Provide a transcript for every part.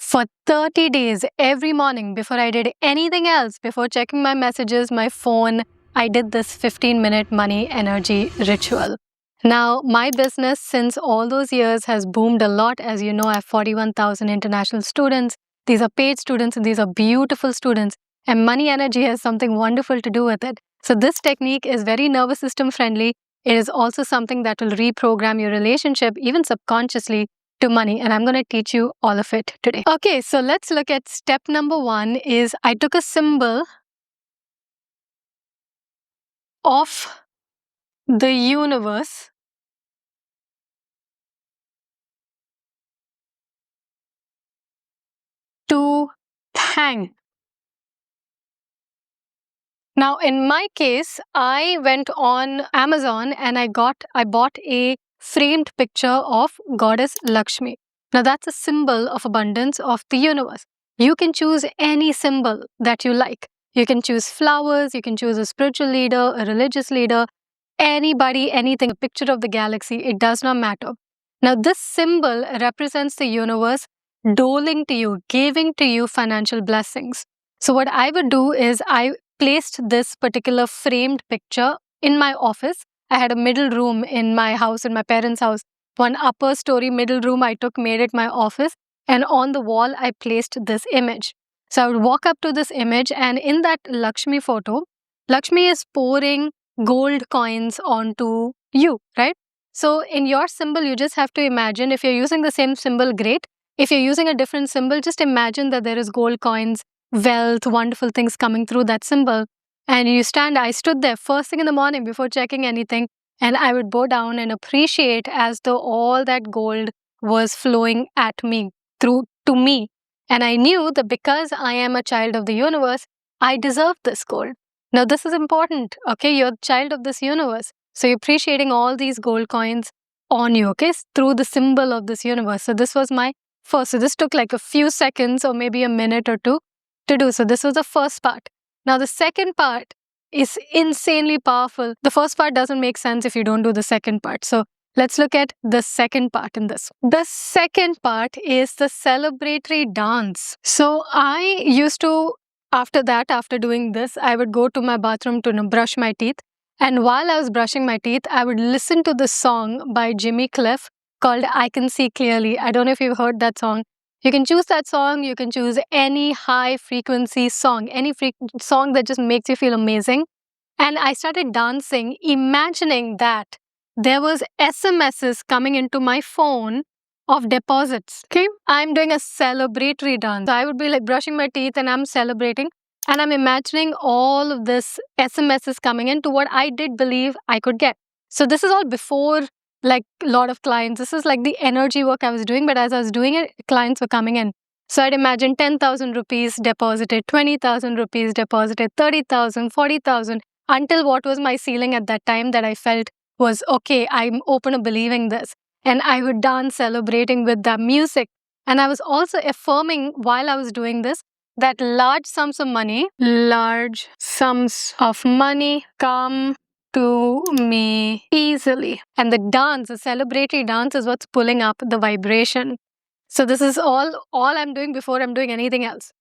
For 30 days, every morning, before I did anything else, before checking my messages, my phone, I did this 15-minute money energy ritual. Now, my business since all those years has boomed a lot. As you know, I have 41,000 international students. These are paid students and these are beautiful students. And money energy has something wonderful to do with it. So this technique is very nervous system friendly. It is also something that will reprogram your relationship, even subconsciously, to money. And I'm going to teach you all of it today. Okay, so let's look at step number 1 is I took a symbol of the universe to thank. Now, in my case, I went on Amazon and I bought a framed picture of Goddess Lakshmi. Now, that's a symbol of abundance of the universe. You can choose any symbol that you like. You can choose flowers, you can choose a spiritual leader, a religious leader, anybody, anything, a picture of the galaxy, it does not matter. Now, this symbol represents the universe doling to you, giving to you financial blessings. So, what I would do is I placed this particular framed picture in my office. I had a middle room in my house, in my parents' house. One upper story middle room I took, made it my office. And on the wall, I placed this image. So I would walk up to this image, and in that Lakshmi photo, Lakshmi is pouring gold coins onto you, right? So in your symbol, you just have to imagine, if you're using the same symbol, great. If you're using a different symbol, just imagine that there is gold coins, wealth, wonderful things coming through that symbol. And I stood there first thing in the morning before checking anything, and I would bow down and appreciate as though all that gold was flowing at me, through to me. And I knew that because I am a child of the universe, I deserve this gold. Now, this is important, okay? You're a child of this universe. So you're appreciating all these gold coins on you, okay? Through the symbol of this universe. So this was my first. So this took like a few seconds or maybe a minute or two to do. So this was the first part. Now the second part is insanely powerful. The first part doesn't make sense if you don't do the second part. So let's look at the second part in this. The second part is the celebratory dance. So I used to, after doing this, I would go to my bathroom to brush my teeth. And while I was brushing my teeth, I would listen to this song by Jimmy Cliff called I Can See Clearly. I don't know if you've heard that song. You can choose that song. You can choose any high frequency song, any song that just makes you feel amazing. And I started dancing, imagining that there was SMSs coming into my phone of deposits. Okay, I'm doing a celebratory dance. So I would be like brushing my teeth and I'm celebrating. And I'm imagining all of this SMSs coming into what I did believe I could get. So this is all before like a lot of clients. This is like the energy work I was doing, but as I was doing it, clients were coming in. So I'd imagine 10,000 rupees deposited, 20,000 rupees deposited, 30,000, 40,000, until what was my ceiling at that time that I felt was, okay, I'm open to believing this. And I would dance celebrating with the music. And I was also affirming while I was doing this that large sums of money come to me easily. And the dance, the celebratory dance is what's pulling up the vibration. So this is all I'm doing before I'm doing anything else.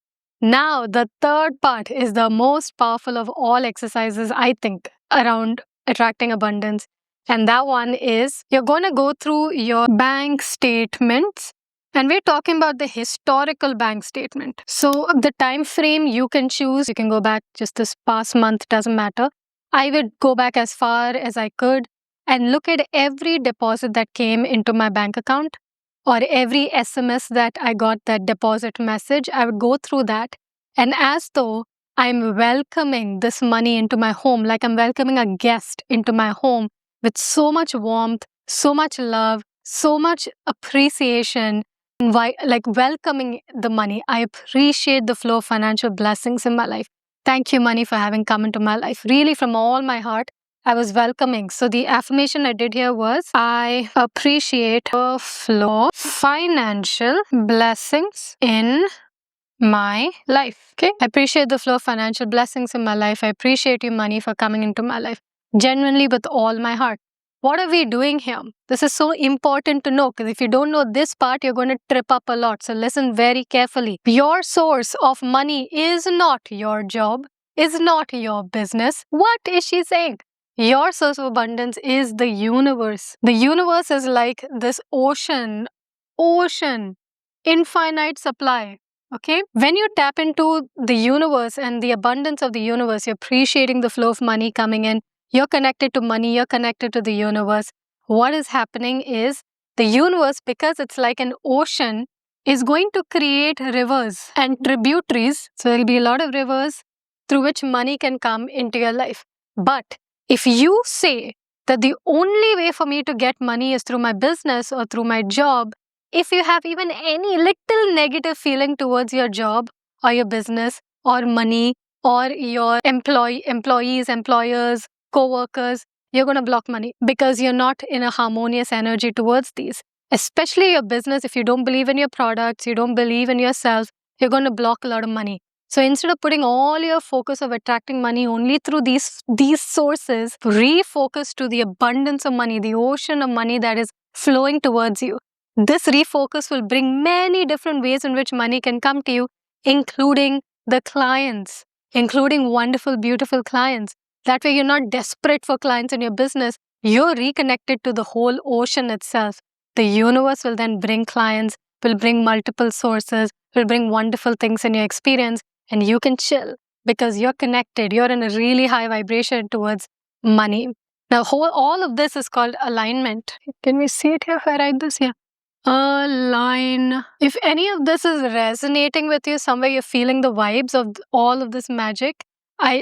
Now, the third part is the most powerful of all exercises, I think, around attracting abundance. And that one is you're going to go through your bank statements. And we're talking about the historical bank statement. So the time frame you can choose, you can go back just this past month, doesn't matter. I would go back as far as I could and look at every deposit that came into my bank account or every SMS that I got, that deposit message. I would go through that, and as though I'm welcoming this money into my home, like I'm welcoming a guest into my home with so much warmth, so much love, so much appreciation, like welcoming the money. I appreciate the flow of financial blessings in my life. Thank you, money, for having come into my life. Really, from all my heart, I was welcoming. So the affirmation I did here was, I appreciate the flow of financial blessings in my life. Okay, I appreciate the flow of financial blessings in my life. I appreciate you, money, for coming into my life. Genuinely, with all my heart. What are we doing here? This is so important to know, because if you don't know this part, you're going to trip up a lot. So listen very carefully. Your source of money is not your job, is not your business. What is she saying? Your source of abundance is the universe. The universe is like this ocean, infinite supply. Okay? When you tap into the universe and the abundance of the universe, you're appreciating the flow of money coming in. You're connected to money, you're connected to the universe. What is happening is the universe, because it's like an ocean, is going to create rivers and tributaries. So there'll be a lot of rivers through which money can come into your life. But if you say that the only way for me to get money is through my business or through my job, if you have even any little negative feeling towards your job or your business or money or your employees, employers, co-workers, you're going to block money because you're not in a harmonious energy towards these. Especially your business, if you don't believe in your products, you don't believe in yourself, you're going to block a lot of money. So instead of putting all your focus of attracting money only through these sources, refocus to the abundance of money, the ocean of money that is flowing towards you. This refocus will bring many different ways in which money can come to you, including the clients, including wonderful, beautiful clients. That way, you're not desperate for clients in your business. You're reconnected to the whole ocean itself. The universe will then bring clients, will bring multiple sources, will bring wonderful things in your experience, and you can chill because you're connected. You're in a really high vibration towards money. Now, all of this is called alignment. Can we see it here if I write this here? Align. If any of this is resonating with you, somewhere you're feeling the vibes of all of this magic,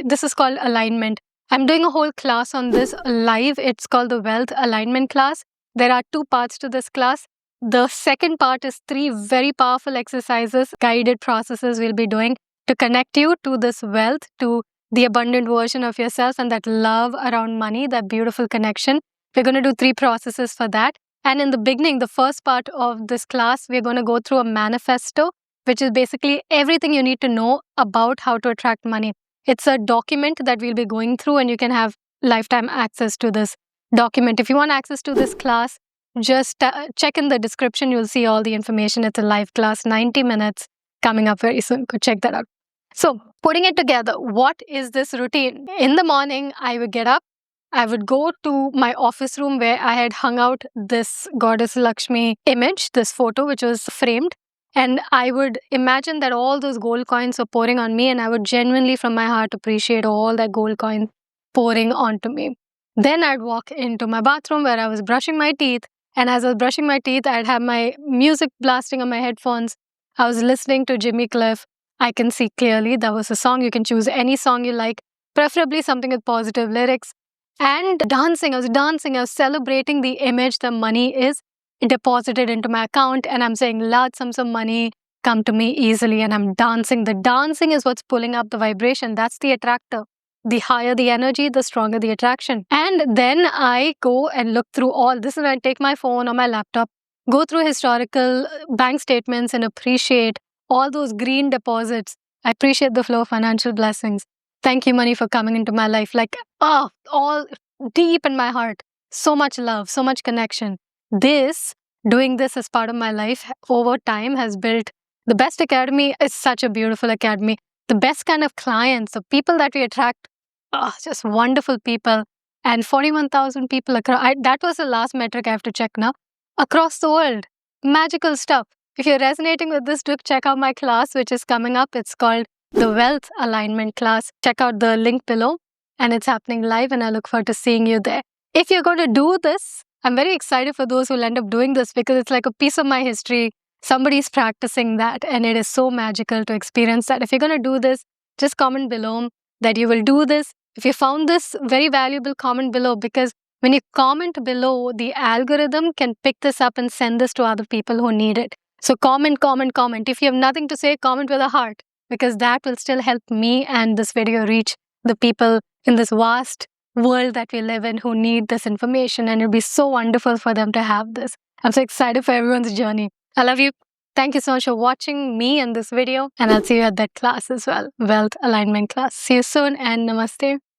this is called alignment. I'm doing a whole class on this live. It's called the Wealth Alignment class. There are 2 parts to this class. The second part is 3 very powerful exercises, guided processes we'll be doing to connect you to this wealth, to the abundant version of yourself and that love around money, that beautiful connection. We're going to do 3 processes for that. And in the beginning, the first part of this class, we're going to go through a manifesto, which is basically everything you need to know about how to attract money. It's a document that we'll be going through, and you can have lifetime access to this document. If you want access to this class, just check in the description. You'll see all the information. It's a live class, 90 minutes, coming up very soon. Go check that out. So, putting it together, what is this routine? In the morning, I would get up. I would go to my office room where I had hung out this Goddess Lakshmi image, this photo, which was framed. And I would imagine that all those gold coins were pouring on me, and I would genuinely from my heart appreciate all that gold coin pouring onto me. Then I'd walk into my bathroom where I was brushing my teeth. And as I was brushing my teeth, I'd have my music blasting on my headphones. I was listening to Jimmy Cliff. I can see clearly that was a song. You can choose any song you like, preferably something with positive lyrics. And dancing, I was celebrating the image that money is deposited into my account, and I'm saying large sums of money come to me easily, and I'm dancing. The dancing is what's pulling up the vibration. That's the attractor. The higher the energy, the stronger the attraction. And then I go and look through all this, is when I take my phone or my laptop, go through historical bank statements and appreciate all those green deposits. I appreciate the flow of financial blessings. Thank you, money, for coming into my life. Like, all deep in my heart. So much love, so much connection. Doing this as part of my life over time has built the best academy. Is such a beautiful academy. The best kind of clients, the people that we attract, just wonderful people. And 41,000 people across. That was the last metric I have to check now. Across the world. Magical stuff. If you're resonating with this, do check out my class, which is coming up. It's called the Wealth Alignment class. Check out the link below, and it's happening live, and I look forward to seeing you there. If you're going to do this, I'm very excited for those who will end up doing this because it's like a piece of my history. Somebody's practicing that, and it is so magical to experience that. If you're going to do this, just comment below that you will do this. If you found this very valuable, comment below, because when you comment below, the algorithm can pick this up and send this to other people who need it. So comment. If you have nothing to say, comment with a heart, because that will still help me and this video reach the people in this vast world that we live in who need this information, and it'll be so wonderful for them to have this. I'm so excited for everyone's journey. I love you. Thank you so much for watching me and this video, and I'll see you at that class as well, Wealth Alignment class. See you soon, and namaste.